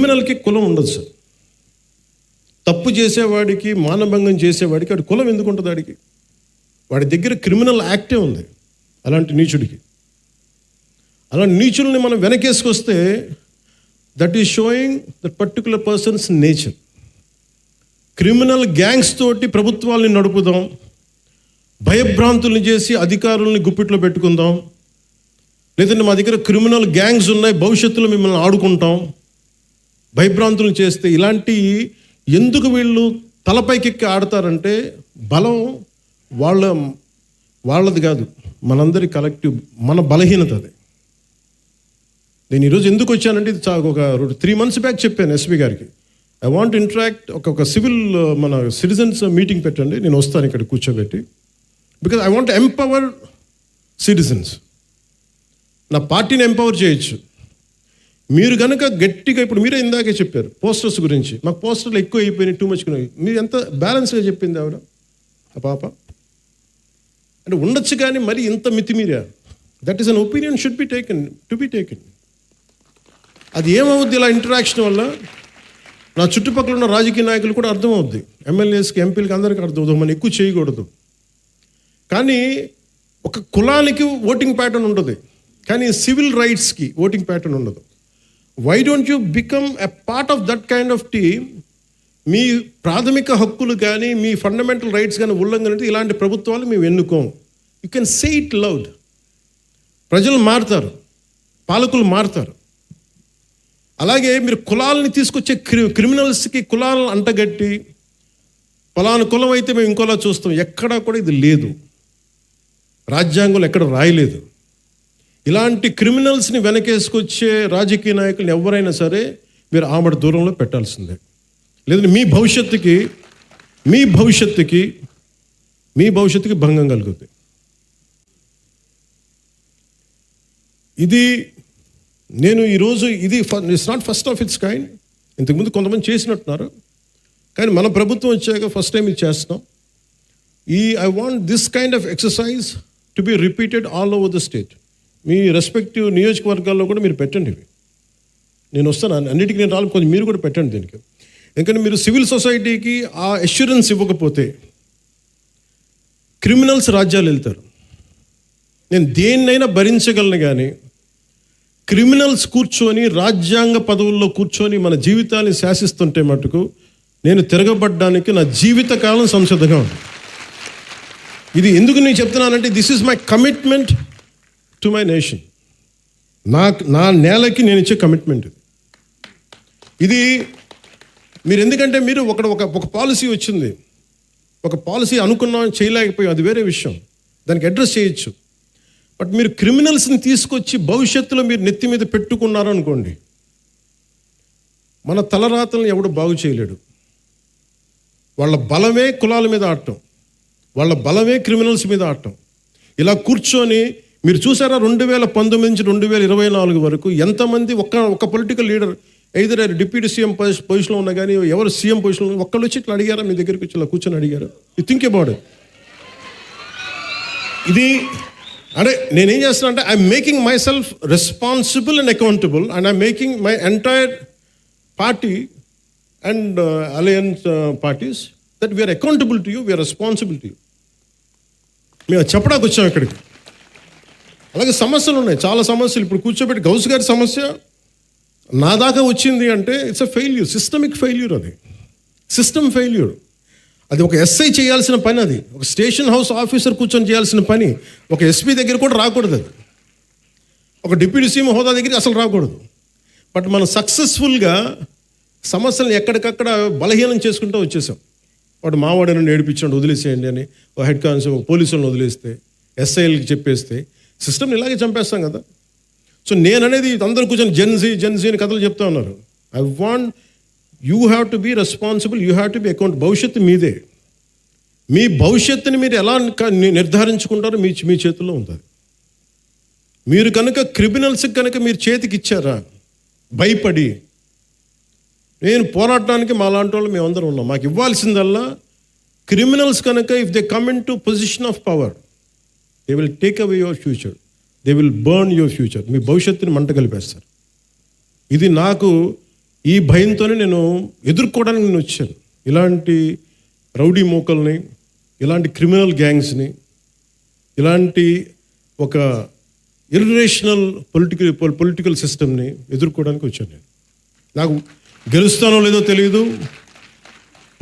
క్రిమినల్కి కులం ఉండదు సార్. తప్పు చేసేవాడికి, మానభంగం చేసేవాడికి వాడి కులం ఎందుకు ఉంటుంది? వాడి దగ్గర క్రిమినల్ యాక్టే ఉంది. అలాంటి నీచుడికి, అలాంటి నీచుల్ని మనం వెనకేసుకొస్తే that is showing that particular persons nature. Criminal gangs తోటి ప్రభుత్వాలని నడుపుదాం, భయభ్రాంతుల్ని చేసి అధికారుల్ని గుప్పిట్లో పెట్టుకుందాం, లేదంటే మా దగ్గర క్రిమినల్ గ్యాంగ్స్ ఉన్నాయి, భవిష్యత్తులో మిమ్మల్ని ఆడుకుంటాం, భయభ్రాంతులను చేస్తే ఇలాంటి ఎందుకు వీళ్ళు తలపైకెక్కి ఆడతారంటే బలం వాళ్ళది కాదు, మనందరి కలెక్టివ్, మన బలహీనత అది. నేను ఈరోజు ఎందుకు వచ్చానంటే ఇది ఒక 3 months బ్యాక్ చెప్పాను ఎస్పీ గారికి, ఐ వాంట్ ఇంటరాక్ట్, ఒక సివిల్ మన సిటిజన్స్ మీటింగ్ పెట్టండి, నేను వస్తాను ఇక్కడ కూర్చోబెట్టి, because I want empower citizens. నా పార్టీని ఎంపవర్ చేయొచ్చు. మీరు కనుక గట్టిగా, ఇప్పుడు మీరే ఇందాకే చెప్పారు పోస్టర్స్ గురించి, మాకు పోస్టర్లు ఎక్కువ అయిపోయినాయి, టూ మచ్. మీరు ఎంత బ్యాలెన్స్గా చెప్పింది ఆవిడ, ఆ పాప. అంటే ఉండొచ్చు కానీ మరి ఇంత మితిమీరా, that is an opinion should be taken, to be taken. అది ఏమవుద్ది ఇలా ఇంటరాక్షన్ వల్ల? నా చుట్టుపక్కల ఉన్న రాజకీయ నాయకులు కూడా అర్థమవుద్ది, ఎమ్మెల్యేస్కి, ఎంపీలకి, అందరికీ అర్థమవుతుంది, మనం ఎక్కువ చేయకూడదు. కానీ ఒక కులానికి ఓటింగ్ ప్యాటర్న్ ఉంటుంది, కానీ సివిల్ రైట్స్కి ఓటింగ్ ప్యాటర్న్ ఉండదు. Why don't you become a part of that kind of team? మీ ప్రాథమిక హక్కులు కానీ, మీ ఫండమెంటల్ రైట్స్ కానీ ఉల్లంఘన అయితే ఇలాంటి ప్రభుత్వాలు మేము ఎన్నుకోం. You can say it loud. ప్రజలు మారుతారు, పాలకులు మారుతారు. అలాగే మీరు కులాలని తీసుకొచ్చే క్రిమినల్స్కి కులాలను అంటగట్టి, పలానా కులం అయితే మేము ఇంకోలా చూస్తాం, ఎక్కడా కూడా ఇది లేదు, రాజ్యాంగంలో ఎక్కడ రాయలేదు. ఇలాంటి క్రిమినల్స్ని వెనకేసుకొచ్చే రాజకీయ నాయకులను ఎవరైనా సరే మీరు ఆమడ దూరంలో పెట్టాల్సిందే, లేదంటే మీ భవిష్యత్తుకి భంగం కలుగుతుంది. ఇది నేను ఈరోజు ఇది it's not first of it's kind. ఇంతకుముందు కొంతమంది చేసినట్టున్నారు, కానీ మన ప్రభుత్వం వచ్చాక ఫస్ట్ టైం ఇది చేస్తున్నాం. I want this kind of exercise to be repeated all over the state. Me respective నియోజకవర్గాల్లో కూడా మీరు పెట్టండి ఇవి. నేను వస్తాను, అన్నిటికీ నేను రాలి, కొంచెం మీరు కూడా పెట్టండి దీనికి. ఎందుకంటే మీరు సివిల్ సొసైటీకి ఆ అష్యూరెన్స్ ఇవ్వకపోతే క్రిమినల్స్ రాజ్యాలు వెళ్తారు. నేను దేన్నైనా భరించగలను, కానీ క్రిమినల్స్ కూర్చొని రాజ్యాంగ పదవుల్లో కూర్చొని మన జీవితాన్ని శాసిస్తుంటే మటుకు నేను తిరగబడ్డానికి నా జీవితకాలం సంసిద్ధంగా ఉంది. ఇది ఎందుకు నేను చెప్తున్నానంటే this is my commitment to my nation. నా నేలకి నేను ఇచ్చే కమిట్మెంట్ ఇది. మీరు ఎందుకంటే మీరు ఒక పాలసీ వచ్చింది, ఒక పాలసీ అనుకున్నాం, చేయలేకపోయాం, అది వేరే విషయం, దానికి అడ్రస్ చేయొచ్చు. బట్ మీరు క్రిమినల్స్ని తీసుకొచ్చి భవిష్యత్తులో మీరు నెత్తి మీద పెట్టుకున్నారు అనుకోండి, మన తలరాతలను ఎవడు బాగు చేయలేడు. వాళ్ళ బలమే కులాల మీద ఆడటం, వాళ్ళ బలమే క్రిమినల్స్ మీద ఆడటం. ఇలా కూర్చొని మీరు చూసారా 2019 నుంచి 2024 వరకు ఎంతమంది ఒక political leader either deputy CM పొజిషన్లో ఉన్నా కానీ, ఎవరు సీఎం పొజిషన్లో ఒక్కళ్ళు వచ్చి ఇట్లా అడిగారా? మీ దగ్గరికి వచ్చి ఇలా కూర్చొని అడిగారు? You think about it. ఇది అంటే నేనేం చేస్తున్నా అంటే I'm making myself responsible and accountable, and I'm making my entire party and alliance parties that we are accountable to you, we are responsible to you. మేము చెప్పడానికి వచ్చాం ఇక్కడికి. అలాగే సమస్యలు ఉన్నాయి, చాలా సమస్యలు. ఇప్పుడు కూర్చోబెట్టి గౌస్ గారి సమస్య నా దాకా వచ్చింది అంటే it's a failure, systemic failure. అది సిస్టమ్ ఫెయిల్యూర్. అది ఒక ఎస్ఐ చేయాల్సిన పని, అది ఒక స్టేషన్ హౌస్ ఆఫీసర్ కూర్చొని చేయాల్సిన పని, ఒక ఎస్పీ దగ్గర కూడా రాకూడదు, అది ఒక డిప్యూటీ సీఎం హోదా దగ్గరికి అసలు రాకూడదు. బట్ మనం సక్సెస్ఫుల్గా సమస్యలను ఎక్కడికక్కడ బలహీనం చేసుకుంటూ వచ్చేసాం. వాడు మావాడని నేర్పించండి, వదిలేసేయండి అని ఒక హెడ్ కానిస్టేబుల్ పోలీసులను వదిలేస్తే, ఎస్ఐలకి చెప్పేస్తే సిస్టమ్ని ఇలాగే చంపేస్తాం కదా. సో నేననేది అందరూ కూర్చొని జెన్జీ అని కథలు చెప్తా ఉన్నారు. I want you have to be responsible, you have to be account. భవిష్యత్తు మీదే. మీ భవిష్యత్తుని మీరు ఎలా నిర్ధారించుకుంటారో మీ చేతుల్లో ఉంటుంది. మీరు కనుక క్రిమినల్స్కి కనుక మీరు చేతికి ఇచ్చారా భయపడి, నేను పోరాడటానికి మా లాంటి వాళ్ళు మేమందరం ఉన్నాం. మాకు ఇవ్వాల్సిందల్లా క్రిమినల్స్ కనుక if they come in to position of power, they will take away your future, they will burn your future. మీ భవిష్యత్తుని మంట కలిపేస్తారు. ఇది నాకు ఈ భయంతోనే నేను ఎదుర్కోవడానికి నేను వచ్చాను. ఇలాంటి రౌడీ మూకల్ని, ఇలాంటి క్రిమినల్ గ్యాంగ్స్ని, ఇలాంటి ఒక ఇర్రేషనల్ పొలిటికల్ సిస్టమ్ని ఎదుర్కోవడానికి వచ్చాను. నేను నాకు గెలుస్తానో లేదో తెలియదు,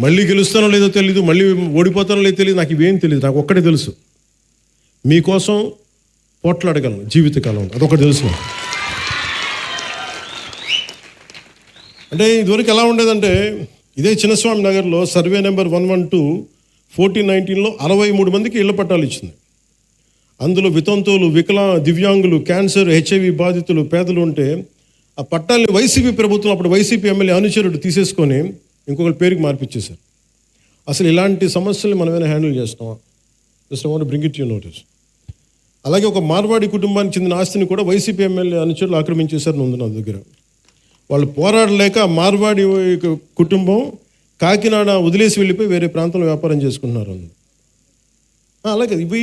మళ్ళీ గెలుస్తానో లేదో తెలియదు, మళ్ళీ ఓడిపోతానో లేదో తెలియదు, నాకు ఇవేం తెలియదు. నాకు ఒక్కటే తెలుసు, మీకోసం పోట్లాడగలను జీవితకాలం, అదొకటి తెలుసు. అంటే ఇదివరకు ఎలా ఉండేదంటే, ఇదే చిన్నస్వామి నగర్లో సర్వే నెంబర్ 112 1419లో 63 మందికి ఇళ్ల పట్టాలు ఇచ్చింది. అందులో వితంతువులు, దివ్యాంగులు, క్యాన్సర్, హెచ్ఐవి బాధితులు, పేదలు ఉంటే ఆ పట్టాలని వైసీపీ ప్రభుత్వం, అప్పుడు వైసీపీ ఎమ్మెల్యే అనుచరుడు తీసేసుకొని ఇంకొకరి పేరుకి మార్పిచ్చేశారు. అసలు ఇలాంటి సమస్యలు మనమేనా హ్యాండిల్ చేస్తామా? Just I want to bring it you notice. అలాగే ఒక మార్వాడి కుటుంబానికి చెందిన ఆస్తిని కూడా వైసీపీ ఎమ్మెల్యే అనుచరులు ఆక్రమించేశారని ఉంది నా దగ్గర. వాళ్ళు పోరాడలేక మార్వాడి కుటుంబం కాకినాడ వదిలేసి వెళ్ళిపోయి వేరే ప్రాంతంలో వ్యాపారం చేసుకుంటున్నారు. అలాగే ఇవి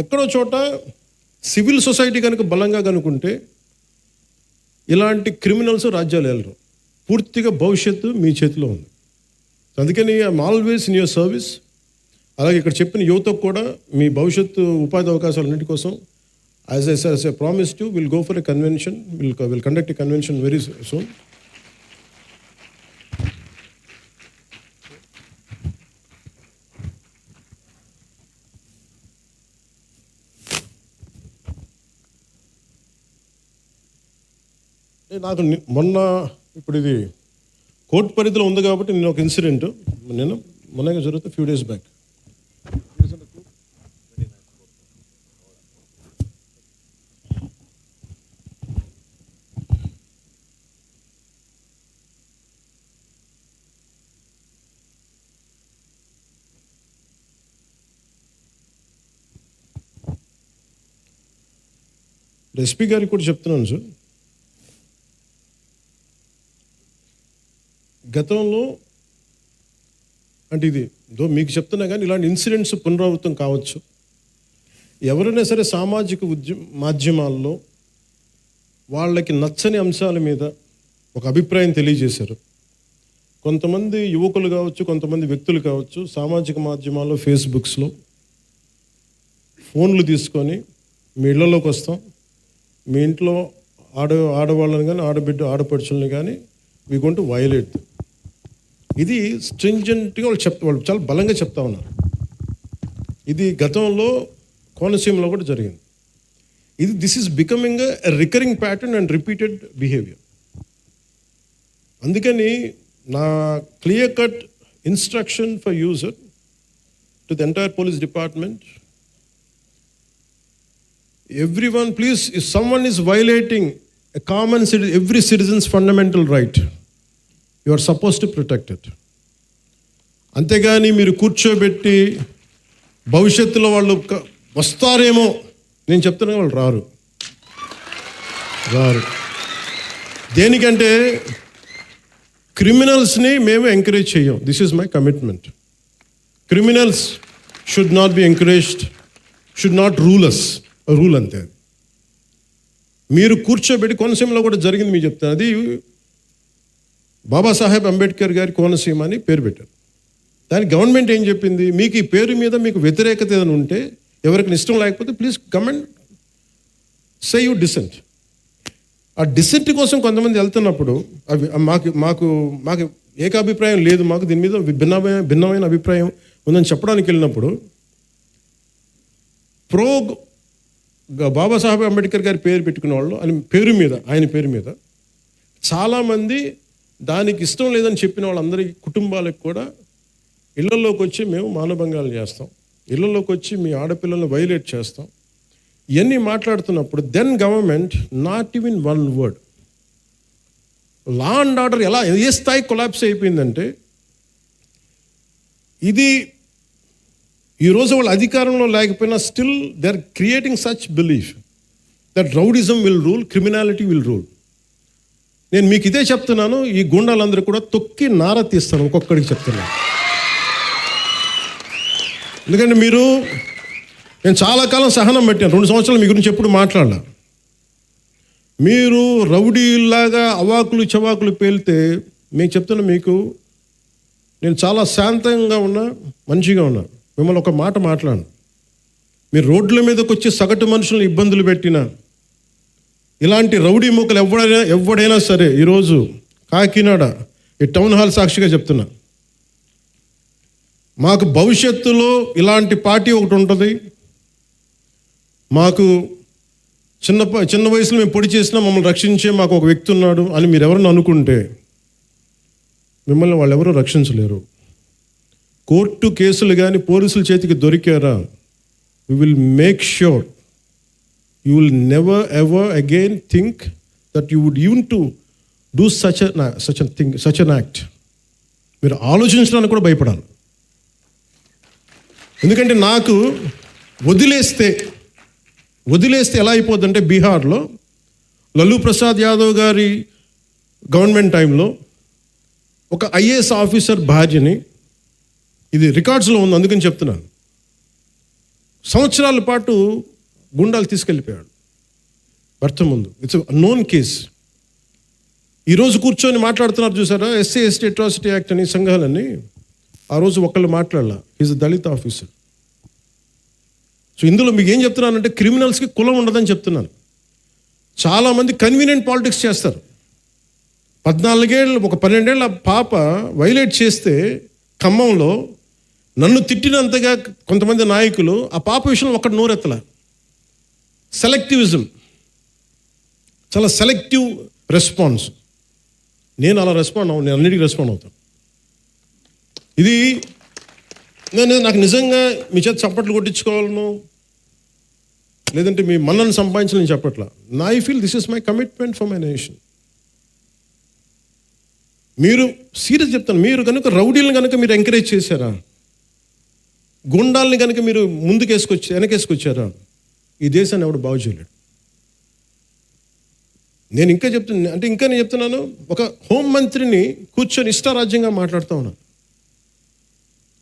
ఎక్కడో చోట సివిల్ సొసైటీ కనుక బలంగా కనుకుంటే ఇలాంటి క్రిమినల్స్ రాజ్యాలు వెళ్ళరు. పూర్తిగా భవిష్యత్తు మీ చేతిలో ఉంది. అందుకని I'm always in your service. అలాగే ఇక్కడ చెప్పిన యువతకు కూడా మీ భవిష్యత్తు ఉపాధి అవకాశాలన్నిటి కోసం as I promised you, will go for a convention, will conduct a convention very soon. నాకు మొన్న, ఇప్పుడు ఇది కోర్టు పరిధిలో ఉంది కాబట్టి నేను ఒక ఇన్సిడెంట్ మొన్నగా జరుగుతుంది ఫ్యూ డేస్ బ్యాక్. ఎస్పీ గారికి కూడా చెప్తున్నాను సార్, గతంలో అంటే ఇది మీకు చెప్తున్నా కానీ ఇలాంటి ఇన్సిడెంట్స్ పునరావృతం కావచ్చు. ఎవరైనా సరే సామాజిక మాధ్యమాల్లో వాళ్ళకి నచ్చని అంశాల మీద ఒక అభిప్రాయం తెలియజేశారు. కొంతమంది యువకులు కావచ్చు, కొంతమంది వ్యక్తులు కావచ్చు, సామాజిక మాధ్యమాల్లో ఫేస్బుక్స్లో ఫోన్లు తీసుకొని మీ ఇళ్లలోకి వస్తాం, మీ ఇంట్లో ఆడవాళ్ళని కానీ ఆడపడుచుల్ని కానీ వీ గోయింగ్ టు వయలేట్. ఇది స్ట్రింజెంట్గా వాళ్ళు చాలా బలంగా చెప్తా ఉన్నారు. ఇది గతంలో కోనసీమలో కూడా జరిగింది. This is becoming a recurring pattern and repeated behaviour. అందుకని నా clear cut instruction for user to the entire police department, everyone please, if someone is violating a common every citizen's fundamental right, you are supposed to protect it. అంతేగాని మీరు కూర్చోబెట్టి భవిష్యత్తులో వాళ్ళు వస్తారేమో, నేను చెప్తున్నా వాళ్ళు రారు. దేనికంటే క్రిమినల్స్ని మేము ఎంకరేజ్ చేయం. This is my commitment. Criminals should not be encouraged, should not rule us. Rule అంతే. మీరు కూర్చోబెట్టి, కోనసీమలో కూడా జరిగింది మీకు చెప్తాను. అది బాబాసాహెబ్ అంబేద్కర్ గారి కోనసీమ అని పేరు పెట్టారు. దానికి గవర్నమెంట్ ఏం చెప్పింది, మీకు ఈ పేరు మీద మీకు వ్యతిరేకత ఏదైనా ఉంటే, ఎవరికి ఇష్టం లేకపోతే please come and say you dissent. ఆ డిసెంట్ కోసం కొంతమంది వెళ్తున్నప్పుడు అవి మాకు ఏకాభిప్రాయం లేదు, మాకు దీని మీద భిన్నమైన అభిప్రాయం ఉందని చెప్పడానికి వెళ్ళినప్పుడు బాబాసాహెబ్ అంబేద్కర్ గారి పేరు పెట్టుకున్న వాళ్ళు ఆయన పేరు మీద చాలామంది దానికి ఇష్టం లేదని చెప్పిన వాళ్ళందరి కుటుంబాలకు కూడా ఇళ్లలోకి వచ్చి మేము మానభంగాలు చేస్తాం, ఇళ్లలోకి వచ్చి మీ ఆడపిల్లల్ని వైలేట్ చేస్తాం, ఇవన్నీ మాట్లాడుతున్నప్పుడు then government not even one word. Law and order ఏ స్థాయి కొలాప్స్ అయిపోయిందంటే, ఇది ఈరోజు వాళ్ళు అధికారంలో లేకపోయినా still they are creating such belief that rowdyism will rule, criminality will rule. నేను మీకు ఇదే చెప్తున్నాను, ఈ గుండాలందరూ కూడా తొక్కి నార తీస్తాను, ఒక్కొక్కడికి చెప్తున్నాను. ఎందుకంటే నేను చాలా కాలం సహనం పెట్టాను, 2 సంవత్సరాలు మీ గురించి ఎప్పుడు మాట్లాడలా. మీరు రౌడీలాగా అవాకులు చవాకులు పేలితే మీకు చెప్తున్నా, మీకు నేను చాలా శాంతంగా ఉన్నా, మంచిగా ఉన్నా. మిమ్మల్ని ఒక మాట మాట్లాడను. మీరు రోడ్ల మీదకి వచ్చి సగటు మనుషులను ఇబ్బందులు పెట్టినా, ఇలాంటి రౌడీ మూకలు ఎవడైనా సరే, ఈరోజు కాకినాడ ఈ టౌన్ హాల్ సాక్షిగా చెప్తున్నా, మాకు భవిష్యత్తులో ఇలాంటి పార్టీ ఒకటి ఉంటుంది. మాకు చిన్న వయసులో మేము పొడి చేసినా మమ్మల్ని రక్షించే మాకు ఒక వ్యక్తి ఉన్నాడు అని మీరు ఎవరైనా అనుకుంటే, మిమ్మల్ని వాళ్ళు ఎవరూ రక్షించలేరు. కోర్టు కేసులు కానీ పోలీసుల చేతికి దొరికారా, we will make sure you will never ever again think that you would even to do such an act. మీరు ఆలోచించడానికి కూడా భయపడాలి. ఎందుకంటే నాకు వదిలేస్తే ఎలా అయిపోద్దంటే, బీహార్లో లల్లూ ప్రసాద్ యాదవ్ గారి గవర్నమెంట్ టైంలో ఒక ఐఏఎస్ ఆఫీసర్ భార్యని, ఇది రికార్డ్స్లో ఉంది అందుకని చెప్తున్నాను, సంవత్సరాల పాటు గుండాలు తీసుకెళ్ళిపోయాడు భర్త ముందు. It's known case. ఈరోజు కూర్చొని మాట్లాడుతున్నారు చూసారా, ఎస్సీ ఎస్టీ అట్రాసిటీ యాక్ట్ అని సంఘాలని. ఆ రోజు ఒకళ్ళు మాట్లాడాల, ఈజ్ దళిత్ ఆఫీసర్. సో ఇందులో మీకు ఏం చెప్తున్నానంటే, క్రిమినల్స్కి కులం ఉండదని చెప్తున్నాను. చాలామంది కన్వీనియంట్ పాలిటిక్స్ చేస్తారు. 12 ఏళ్ళ పాప వైలేట్ చేస్తే ఖమ్మంలో నన్ను తిట్టినంతగా కొంతమంది నాయకులు ఆ పాప విషయంలో ఒక్కటి నోరెత్తల. సెలెక్టివిజం, చాలా సెలెక్టివ్ రెస్పాన్స్. నేను అలా నేను అన్నిటికీ రెస్పాండ్ అవుతాను. ఇది నాకు నిజంగా మీ చేత చప్పట్లు కొట్టించుకోవాలను, లేదంటే మీ మన్నను సంపాదించాలని చెప్పట్లా. I feel this is my commitment for my nation. మీరు సీరియస్ చెప్తాను, మీరు కనుక రౌడీలను కనుక మీరు ఎంకరేజ్ చేశారా, గుండాలని కనుక మీరు వెనకేసుకొచ్చారా, ఈ దేశాన్ని ఎవడు బాగు చేయలేడు. నేను చెప్తున్నాను, ఒక హోంమంత్రిని కూర్చొని ఇష్టారాజ్యంగా మాట్లాడుతూ ఉన్నాను.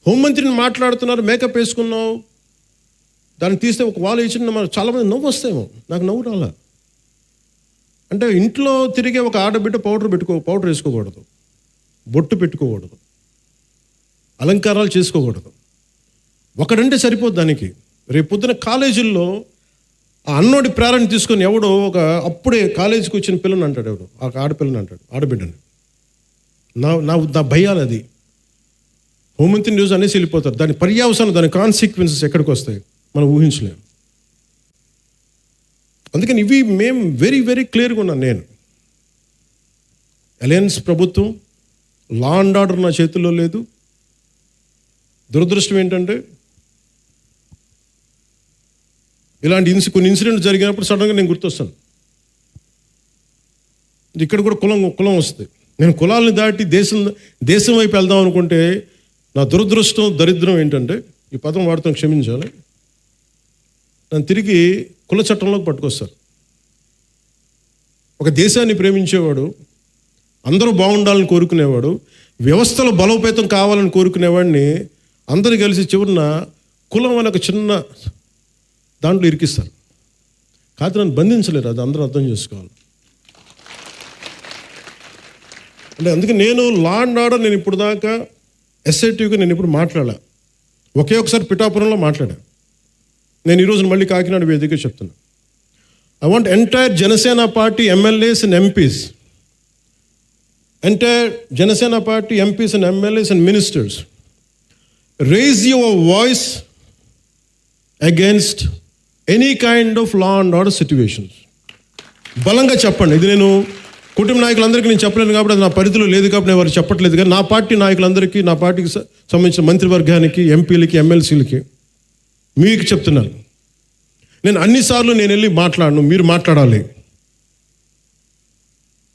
హోంమంత్రిని మాట్లాడుతున్నారు, మేకప్ వేసుకున్నావు, దాన్ని తీస్తే ఒక వాళ్ళు ఇచ్చిన చాలామంది నవ్వు వస్తాయేమో, నాకు నవ్వు రాలా. అంటే ఇంట్లో తిరిగే ఒక ఆడబిడ్డ పౌడర్ వేసుకోకూడదు, బొట్టు పెట్టుకోకూడదు, అలంకారాలు చేసుకోకూడదు. ఒకడంటే సరిపోద్ది దానికి. రేపు పొద్దున కాలేజీల్లో ఆ అన్నోడి ప్రేరణ తీసుకొని ఎవడో ఒక అప్పుడే కాలేజీకి వచ్చిన పిల్లని అంటాడు, ఎవడు ఆ ఆడపిల్లని అంటాడు, ఆడబిడ్డని. నా భయాలు అది. హోంమంత్రి న్యూస్ అనేసి వెళ్ళిపోతారు. దాని పర్యావసానం, దాని కాన్సిక్వెన్సెస్ ఎక్కడికి వస్తాయి మనం ఊహించలేము. అందుకని ఇవి మేము వెరీ వెరీ క్లియర్గా ఉన్నాను. నేను అలయన్స్ ప్రభుత్వం, లా అండ్ ఆర్డర్ నా చేతుల్లో లేదు. దురదృష్టం ఏంటంటే, ఇలాంటి కొన్ని ఇన్సిడెంట్ జరిగినప్పుడు సడన్గా నేను గుర్తొస్తాను. ఇక్కడ కూడా కులం వస్తుంది. నేను కులాలను దాటి దేశం వైపు వెళ్దాం అనుకుంటే, నా దురదృష్టం దరిద్రం ఏంటంటే, ఈ పదం వాడుతాం క్షమించాలి, నన్ను తిరిగి కుల చట్టంలోకి పట్టుకొస్తారు. ఒక దేశాన్ని ప్రేమించేవాడు, అందరూ బాగుండాలని కోరుకునేవాడు, వ్యవస్థలో బలోపేతం కావాలని కోరుకునేవాడిని అందరూ కలిసి చివరిన కులం అనే ఒక చిన్న దాంట్లో ఇరికిస్తారు. కాదు, నన్ను బంధించలేరు. అది అందరూ అర్థం చేసుకోవాలి. అంటే అందుకే నేను లా అండ్ ఆర్డర్, నేను ఇప్పుడు దాకా ఎస్ఐటీగా నేను ఇప్పుడు మాట్లాడా. ఒకసారి పిఠాపురంలో మాట్లాడా. నేను ఈరోజు మళ్ళీ కాకినాడ వేదికగా చెప్తున్నా. I want entire Janasena party MLAs and MPs, entire Janasena party MPs and MLAs and ministers, raise your voice against any kind of law and order situations. బలంగా చెప్పండి. ఇది నేను కుటుంబ నాయకులందరికీ నేను చెప్పలేను కాబట్టి, అది నా పరిధిలో లేదు కాబట్టి నేను వారు చెప్పట్లేదు. కానీ నా పార్టీ నాయకులందరికీ, నా పార్టీకి సంబంధించిన మంత్రివర్గానికి, ఎంపీలకి, ఎమ్మెల్సీలకి మీకు చెప్తున్నాను, నేను అన్నిసార్లు నేను వెళ్ళి మాట్లాడను, మీరు మాట్లాడాలి.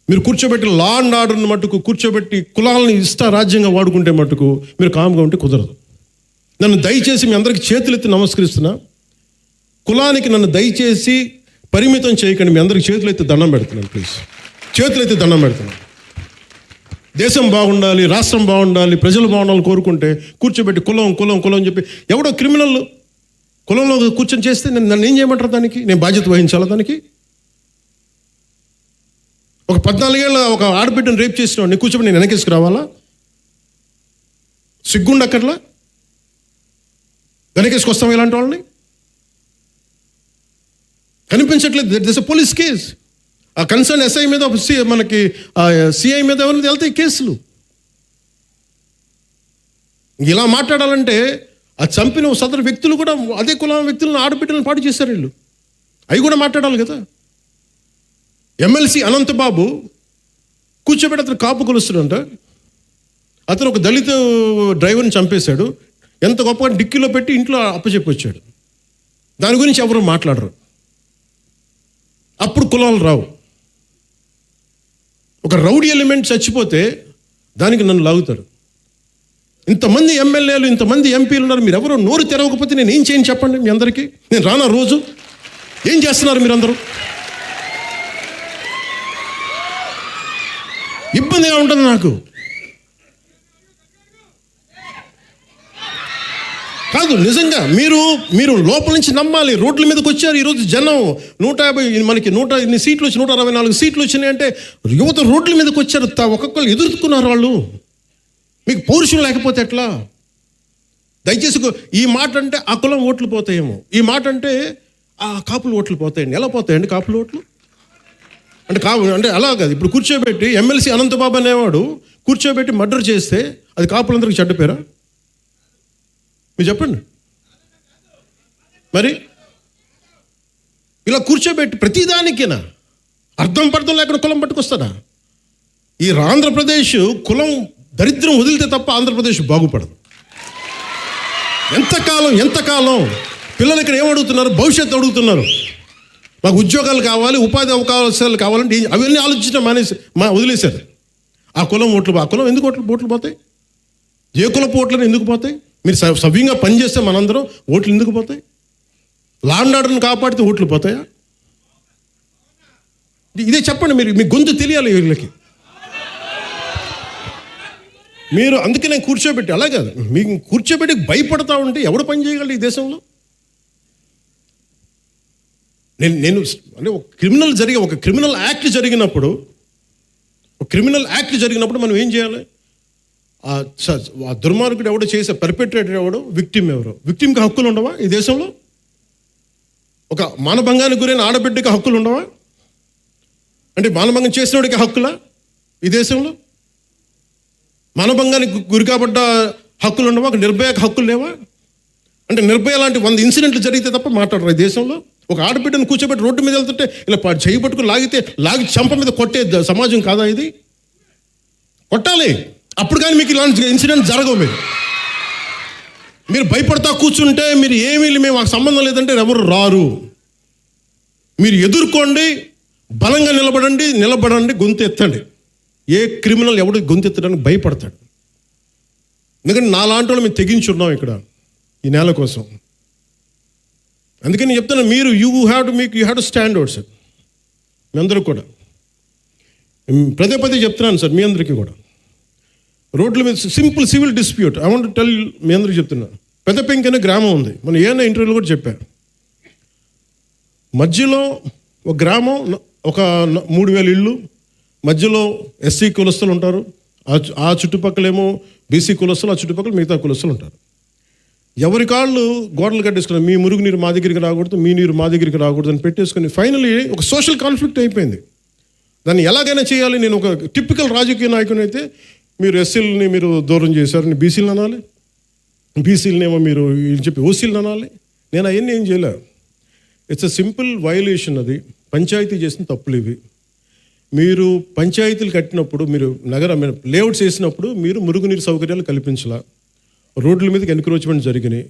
మీరు కూర్చోబెట్టి లా అండ్ ఆర్డర్ని మట్టుకు కూర్చోబెట్టి కులాలని రాజ్యంగా వాడుకుంటే మట్టుకు మీరు కామ్గా ఉంటే కుదరదు. నన్ను దయచేసి మీ అందరికీ చేతులెత్తి నమస్కరిస్తున్నా. కులానికి నన్ను దయచేసి పరిమితం చేయకండి. మీ అందరికి చేతులెత్తి దండం పెడుతున్నాను. ప్లీజ్ చేతులెత్తి దండం పెడుతున్నాను. దేశం బాగుండాలి, రాష్ట్రం బాగుండాలి, ప్రజలు బాగుండాలని కోరుకుంటే కూర్చోబెట్టి కులం అని చెప్పి ఎవడో క్రిమినల్ కులంలో కూర్చొని చేస్తే నన్ను ఏం చేయమంటారు? దానికి నేను బాధ్యత వహించాలా? దానికి ఒక 14 ఏళ్ళ ఒక ఆడబిడ్డను రేప్ చేసిన వాడిని కూర్చోబెట్టి నేను వెనకేసుకు రావాలా? సిగ్గుండక్కర్లా? వెనకేసుకొస్తాం ఇలాంటి వాళ్ళని? కనిపించట్లేదు. This police case. ఆ కన్సర్న్ ఎస్ఐ మీద మనకి సిఐ మీద ఎవరైనా వెళ్తాయి కేసులు. ఇలా మాట్లాడాలంటే ఆ చంపిన సదరు వ్యక్తులు కూడా అదే కులం వ్యక్తులను ఆడబిడ్డలను పాటు చేశారు వీళ్ళు. అవి కూడా మాట్లాడాలి కదా. ఎమ్మెల్సీ అనంతబాబు కూర్చోబెట్టి అతను కాపు కొలుస్తాడంట. అతను ఒక దళిత డ్రైవర్ని చంపేశాడు. ఎంత గొప్పగా డిక్కీలో పెట్టి ఇంట్లో అప్పచెప్పొచ్చాడు. దాని గురించి ఎవరు మాట్లాడరు. అప్పుడు కులాలు రావు. ఒక రౌడీ ఎలిమెంట్ చచ్చిపోతే దానికి నన్ను లాగుతారు. ఇంతమంది ఎమ్మెల్యేలు, ఇంతమంది ఎంపీలు ఉన్నారు, మీరు ఎవరో నోరు తెరవకపోతే నేను ఏం చేయను చెప్పండి? మీ అందరికీ నేను రానా రోజు? ఏం చేస్తున్నారు మీరందరూ? ఇబ్బందిగా ఉంటుంది నాకు. కాదు, నిజంగా మీరు లోపల నుంచి నమ్మాలి. రోడ్ల మీదకి వచ్చారు ఈరోజు జనం. 150 మనకి 100 సీట్లు వచ్చి 164 సీట్లు వచ్చినాయి అంటే యువత రోడ్ల మీదకి వచ్చారు. ఒక్కొక్కరు ఎదుర్కొన్నారు. వాళ్ళు మీకు పౌరుషం లేకపోతే ఎట్లా? దయచేసి ఈ మాట అంటే ఆ కులం ఓట్లు పోతాయేమో, ఈ మాట అంటే ఆ కాపులు ఓట్లు పోతాయండి. ఎలా పోతాయండి కాపులు ఓట్లు? అంటే అలా కాదు. ఇప్పుడు కూర్చోబెట్టి ఎమ్మెల్సీ అనంతబాబు అనేవాడు కూర్చోబెట్టి మర్డర్ చేస్తే అది కాపులందరికీ చెడ్డ పేరా? మీరు చెప్పండి. మరి ఇలా కూర్చోబెట్టి ప్రతిదానికేనా అర్థం పర్థం లేకుండా కులం పట్టుకొస్తాడా? ఈ ఆంధ్రప్రదేశ్ కులం దరిద్రం వదిలితే తప్ప ఆంధ్రప్రదేశ్ బాగుపడదు. ఎంతకాలం పిల్లలు ఇక్కడ ఏమడుగుతున్నారు? భవిష్యత్తు అడుగుతున్నారు. మాకు ఉద్యోగాలు కావాలి, ఉపాధి అవకాశాలు కావాలంటే అవన్నీ ఆలోచించడం వదిలేశారు. ఆ కులం ఎందుకు ఓట్లు పోతాయి? ఏ కులపు ఓట్లను ఎందుకు పోతాయి? మీరు సవ్యంగా పనిచేస్తే మనందరం ఓట్లు ఎందుకు పోతాయి? లా అండ్ ఆర్డర్ని కాపాడితే ఓట్లు పోతాయా? ఇదే చెప్పండి. మీ గొంతు తెలియాలి వీళ్ళకి. మీరు అందుకే నేను కూర్చోబెట్టి అలా కాదు, మీకు కూర్చోబెట్టి భయపడతా ఉంటే ఎవడు పని చేయగలడు ఈ దేశంలో? నేను అంటే ఒక క్రిమినల్ యాక్ట్ జరిగినప్పుడు మనం ఏం చేయాలి? ఆ దుర్మార్గుడు ఎవడో చేసే పర్పెట్రేటర్ ఎవడో, విక్టిమ్ ఎవరో. విక్టిమ్కి హక్కులు ఉండవా ఈ దేశంలో? ఒక మానభంగానికి గురైన ఆడబిడ్డకి హక్కులు ఉండవా? అంటే మానభంగం చేసినోడికి హక్కులా ఈ దేశంలో? మానభంగానికి గురి కాబడ్డ హక్కులు ఉండవా? ఒక నిర్భయకు హక్కులు లేవా? అంటే నిర్భయ లాంటి 100 ఇన్సిడెంట్లు జరిగితే తప్ప మాట్లాడరు ఈ దేశంలో. ఒక ఆడబిడ్డను కూర్చోబెట్టి రోడ్డు మీద వెళ్తుంటే ఇలా చేయి పట్టుకుని లాగి చంప మీద కొట్టే సమాజం కాదా ఇది? కొట్టాలి. అప్పుడు కానీ మీకు ఇలాంటి ఇన్సిడెంట్ జరగవు. మీరు భయపడతా కూర్చుంటే మీరు మేము మాకు సంబంధం లేదంటే ఎవరు రారు. మీరు ఎదుర్కోండి, బలంగా నిలబడండి, గొంతు ఎత్తండి. ఏ క్రిమినల్ ఎవడు గొంతు ఎత్తడానికి భయపడతాడు? ఎందుకంటే నాలాంటి వాళ్ళు మేము తెగించున్నాం ఇక్కడ ఈ నేల కోసం. అందుకని నేను చెప్తాను, you have to stand out sir. మీ అందరూ కూడా పదే చెప్తున్నాను సార్, మీ అందరికీ కూడా. రోడ్ల మీద simple civil dispute I want tell, మీ అందరికీ చెప్తున్నాను. పెద్దపెంకి అనే గ్రామం ఉంది. మనం ఏమైనా ఇంటర్వ్యూలో కూడా చెప్పారు. మధ్యలో ఒక గ్రామం, ఒక 3000 ఇళ్ళు, మధ్యలో ఎస్సీ కులస్తులు ఉంటారు, ఆ చుట్టుపక్కలేమో బీసీ కులస్తులు, ఆ చుట్టుపక్కల మిగతా కులస్తులు ఉంటారు. ఎవరి కాళ్ళు గోడలు కట్టేసుకున్నారు. మీ మురుగు నీరు మా దగ్గరికి రాకూడదు, మీ నీరు మా దగ్గరికి రాకూడదు అని పెట్టేసుకుని ఫైనలీ ఒక సోషల్ కాన్ఫ్లిక్ట్ అయిపోయింది. దాన్ని ఎలాగైనా చేయాలి. నేను ఒక టిపికల్ రాజకీయ నాయకుని అయితే, మీరు ఎస్సీలని మీరు దూరం చేశారని బీసీలను అనాలి, బీసీలనేమో మీరు చెప్పి ఓసీలను అనాలి. నేను అవన్నీ ఏం చేయలే. It's a simple violation. అది పంచాయతీ చేసిన తప్పులు ఇవి. మీరు పంచాయతీలు కట్టినప్పుడు, మీరు లేఅవుట్స్ వేసినప్పుడు మీరు మురుగునీరు సౌకర్యాలు కల్పించాల. రోడ్ల మీదకి ఎన్క్రోచ్మెంట్ జరిగినాయి.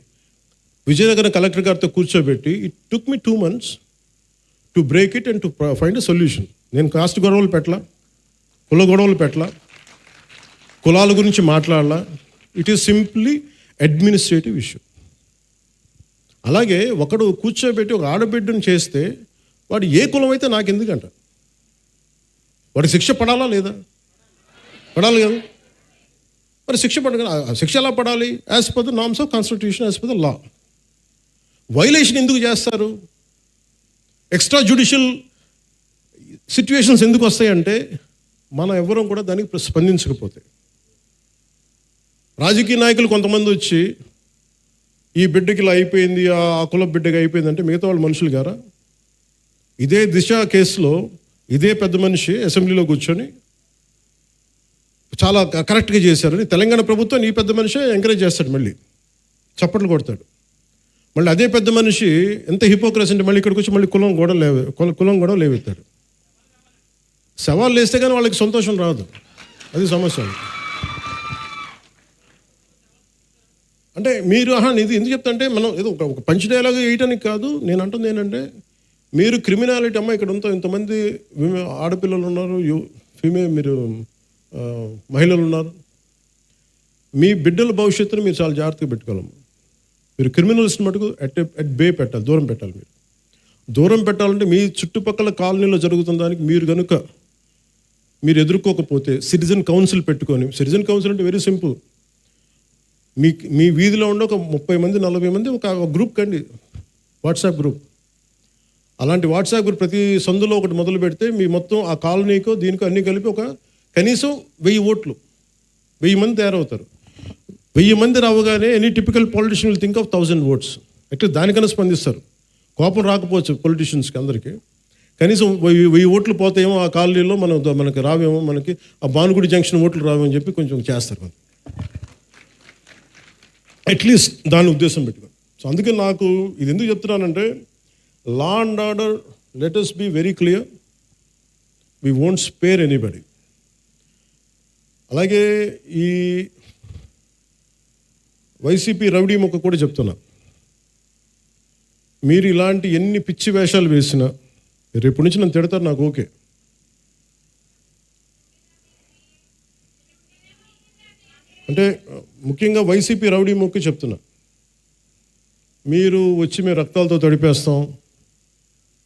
విజయనగరం కలెక్టర్ గారితో కూర్చోబెట్టి it took me 2 months to break it and to find a solution. నేను కాస్ట్ గొడవలు పెట్టలా, కుల గొడవలు పెట్టలా, కులాల గురించి మాట్లాడాలా. It is simply administrative issue. అలాగే ఒకడు కూర్చోబెట్టి ఒక ఆడబిడ్డను చేస్తే వాడు ఏ కులం అయితే నాకు ఎందుకంట? వాడికి శిక్ష పడాలా లేదా? పడాలి కదా. మరి శిక్ష ఎలా పడాలి? As per the norms of constitution, as per the law. Violation ఎందుకు చేస్తారు? ఎక్స్ట్రా జ్యుడిషియల్ సిచ్యువేషన్స్ ఎందుకు వస్తాయంటే మనం ఎవ్వరం కూడా దానికి స్పందించకపోతే. రాజకీయ నాయకులు కొంతమంది వచ్చి ఈ బిడ్డకి ఇలా అయిపోయింది, ఆ కుల బిడ్డకి అయిపోయింది అంటే మిగతా వాళ్ళు మనుషులు గారా? ఇదే దిశ కేసులో ఇదే పెద్ద మనిషి అసెంబ్లీలో కూర్చొని చాలా కరెక్ట్గా చేశారని తెలంగాణ ప్రభుత్వం ఈ పెద్ద మనిషి ఎంకరేజ్ చేస్తాడు, మళ్ళీ చప్పట్లు కొడతాడు. మళ్ళీ అదే పెద్ద మనిషి ఎంత హిపోక్రసీ అంటే మళ్ళీ ఇక్కడికి వచ్చి మళ్ళీ కులం కూడా లేవెత్తాడు. సవాళ్ళు వేస్తే కానీ వాళ్ళకి సంతోషం రాదు, అది సమస్య. అంటే మీరు ఇది ఎందుకు చెప్తా అంటే మనం ఏదో ఒక పంచ్ డైలాగ్ వేయటానికి కాదు. నేను అంటుంది ఏంటంటే మీరు క్రిమినాలిటీ అమ్మ ఇక్కడ ఇంతమంది ఆడపిల్లలు ఉన్నారు, మీరు మహిళలు ఉన్నారు, మీ బిడ్డల భవిష్యత్తును మీరు చాలా జాగ్రత్తగా పెట్టుకోవాలమ్మా. మీరు క్రిమినల్స్ని మటుకు అట్ బే పెట్టాలి, దూరం పెట్టాలి. మీరు దూరం పెట్టాలంటే మీ చుట్టుపక్కల కాలనీలో జరుగుతున్న దానికి మీరు ఎదుర్కోకపోతే సిటిజన్ కౌన్సిల్ పెట్టుకొని, సిటిజన్ కౌన్సిల్ అంటే వెరీ సింపుల్. మీ వీధిలో ఉండే ఒక 30 మంది 40 మంది ఒక గ్రూప్ కండి, వాట్సాప్ గ్రూప్. అలాంటి వాట్సాప్ గ్రూప్ ప్రతి సందులో ఒకటి మొదలు పెడితే మీ మొత్తం ఆ కాలనీకో దీనికో అన్నీ కలిపి ఒక కనీసం 1000 ఓట్లు, 1000 మంది తయారవుతారు. 1000 మంది రావగానే any typical politician will think of 1000 votes. అట్లా దానికన్నా స్పందిస్తారు. కోపం రాకపోవచ్చు పొలిటీషియన్స్కి అందరికీ, కనీసం 1000 ఓట్లు పోతాయేమో ఆ కాలనీలో, మనకి రావేమో, మనకి ఆ భానుగుడి జంక్షన్ ఓట్లు రావేమో అని చెప్పి కొంచెం చేస్తారు. అట్లీస్ట్ దాని ఉద్దేశం పెట్టుకోండి. సో అందుకే నాకు ఇది ఎందుకు చెప్తున్నానంటే law and order, let us be very clear, we won't spare anybody. అలాగే ఈ వైసీపీ రౌడీ మొక్క కూడా చెప్తున్నా, మీరు ఇలాంటి ఎన్ని పిచ్చి వేషాలు వేసినా రేపు నుంచి నన్ను తిడతారు, నాకు ఓకే. అంటే ముఖ్యంగా వైసీపీ రౌడీ మొక్కి చెప్తున్నా, మీరు వచ్చి మేము రక్తాలతో తడిపేస్తాం,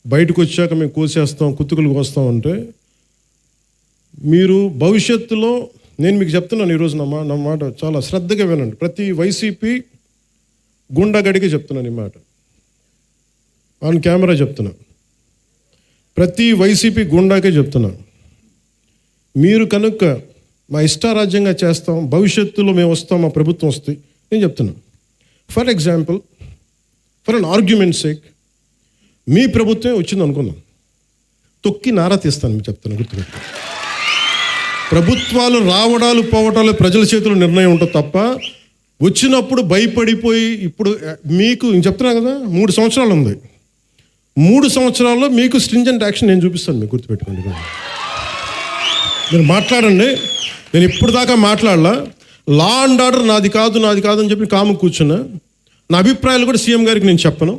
బయటకు వచ్చాక మేము కోసేస్తాం, కుత్తుకులు కోస్తాం అంటే మీరు భవిష్యత్తులో, నేను మీకు చెప్తున్నాను ఈరోజు నా మాట చాలా శ్రద్ధగా వినండి. ప్రతి వైసీపీ గుండాగడికి చెప్తున్నాను ఈ మాట, ఆన్ కెమెరా చెప్తున్నా, ప్రతి వైసీపీ గుండాకే చెప్తున్నా, మీరు కనుక మా ఇష్టారాజ్యంగా చేస్తాం, భవిష్యత్తులో మేము వస్తాం, మా ప్రభుత్వం వస్తుంది, నేను చెప్తున్నాను. For example, for an argument sake, మీ ప్రభుత్వమే వచ్చింది అనుకుందాం, తొక్కి నారా తీస్తాను, మీకు చెప్తాను, గుర్తుపెట్టు. ప్రభుత్వాలు రావడాలు పోవటాలు ప్రజల చేతుల్లో నిర్ణయం ఉంటుంది తప్ప వచ్చినప్పుడు భయపడిపోయి, ఇప్పుడు మీకు నేను చెప్తున్నా కదా 3 సంవత్సరాలు ఉంది, 3 సంవత్సరాల్లో మీకు స్ట్రింజెంట్ యాక్షన్ నేను చూపిస్తాను, మీకు గుర్తుపెట్టుకోండి. మీరు మాట్లాడండి, నేను ఇప్పుడు దాకా మాట్లాడలా. లా అండ్ ఆర్డర్ నాది కాదు అని చెప్పి కాము కూర్చున్నా. నా అభిప్రాయాలు కూడా సీఎం గారికి నేను చెప్పను,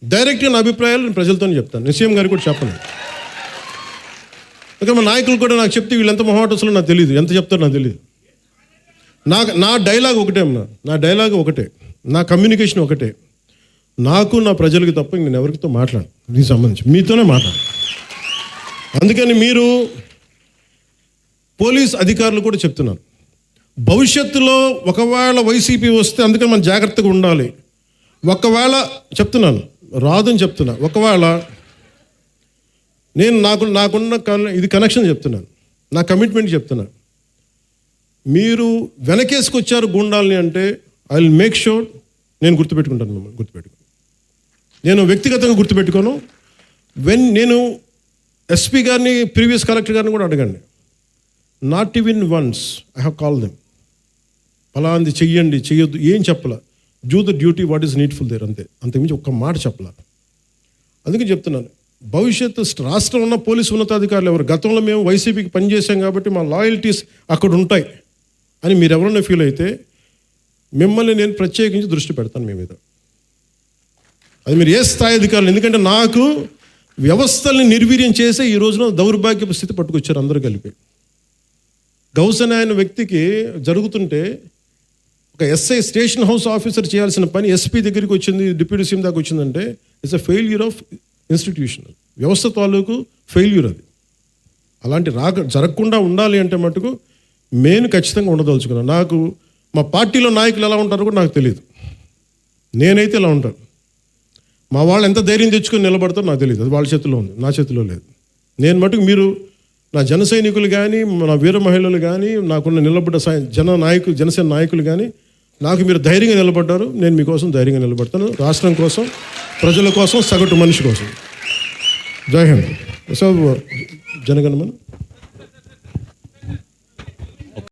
డైరెక్ట్గా నా అభిప్రాయాలు నేను ప్రజలతోనే చెప్తాను, నేను సీఎం గారికి కూడా చెప్పను. ఇంకా మా నాయకులు కూడా నాకు చెప్తే వీళ్ళు ఎంత మొహాటసులో నాకు తెలియదు, ఎంత చెప్తారో నాకు తెలియదు. నా డైలాగ్ ఒకటే అమ్మా, నా డైలాగ్ ఒకటే, నా కమ్యూనికేషన్ ఒకటే, నాకు నా ప్రజలకి తప్ప నేను ఎవరితో మాట్లాడు, దీనికి సంబంధించి మీతోనే మాట్లాడు. అందుకని మీరు పోలీస్ అధికారులు కూడా చెప్తున్నారు, భవిష్యత్తులో ఒకవేళ వైసీపీ వస్తే అందుకని మనం జాగ్రత్తగా ఉండాలి. ఒకవేళ చెప్తున్నాను, రాదని చెప్తున్నా, ఒకవేళ నేను నాకున్న ఇది కనెక్షన్ చెప్తున్నాను, నా కమిట్మెంట్ చెప్తున్నాను. మీరు వెనకేసుకొచ్చారు గుండాలని అంటే ఐ విల్ మేక్ షూర్ నేను గుర్తుపెట్టుకుంటాను, మిమ్మల్ని గుర్తుపెట్టుకుని, నేను వ్యక్తిగతంగా గుర్తుపెట్టుకోను. నేను ఎస్పీ గారిని, ప్రీవియస్ కలెక్టర్ గారిని కూడా అడగండి, not even once I have call them, ఫలాంది చెయ్యండి చెయ్యొద్దు ఏం చెప్పలా, do the duty what is needful there, అంతకుమించి ఒక్క మాట చెప్పలా. అందుకే చెప్తున్నాను, భవిష్యత్తు రాష్ట్రం ఉన్న పోలీసు ఉన్నతాధికారులు ఎవరు, గతంలో మేము వైసీపీకి పనిచేసాం కాబట్టి మా లాయల్టీస్ అక్కడ ఉంటాయి అని మీరు ఎవరన్నా ఫీల్ అయితే మిమ్మల్ని నేను ప్రత్యేకించి దృష్టి పెడతాను మీ మీద. అది మీరు ఏ స్థాయి అధికారులు, ఎందుకంటే నాకు వ్యవస్థల్ని నిర్వీర్యం చేసే ఈ రోజున దౌర్భాగ్యపు స్థితి పట్టుకొచ్చారు అందరూ కలిపి. గౌసన్ అనే వ్యక్తికి జరుగుతుంటే ఒక ఎస్ఐ స్టేషన్ హౌస్ ఆఫీసర్ చేయాల్సిన పని ఎస్పీ దగ్గరికి వచ్చింది, డిప్యూటీ సీఎం దాకా వచ్చిందంటే it's a failure of institutional వ్యవస్థ తాలూకు ఫెయిల్యూర్ అది. అలాంటి జరగకుండా ఉండాలి అంటే మటుకు నేను ఖచ్చితంగా ఉండదలుచుకున్నాను. నాకు మా పార్టీలో నాయకులు ఎలా ఉంటారో కూడా నాకు తెలియదు, నేనైతే ఇలా ఉంటాను. మా వాళ్ళు ఎంత ధైర్యం తెచ్చుకొని నిలబడతారో నాకు తెలియదు, అది వాళ్ళ చేతిలో ఉంది, నా చేతిలో లేదు. నేను మటుకు మీరు నా జన సైనికులు కానీ, నా వీర మహిళలు కానీ, నాకున్న నిలబడ్డ జనసేన నాయకులు కానీ నాకు మీరు ధైర్యంగా నిలబడ్డారు. నేను మీకోసం ధైర్యంగా నిలబడతాను, రాష్ట్రం కోసం, ప్రజల కోసం, సగటు మనిషి కోసం. జై హింద్. సో జనగణమన.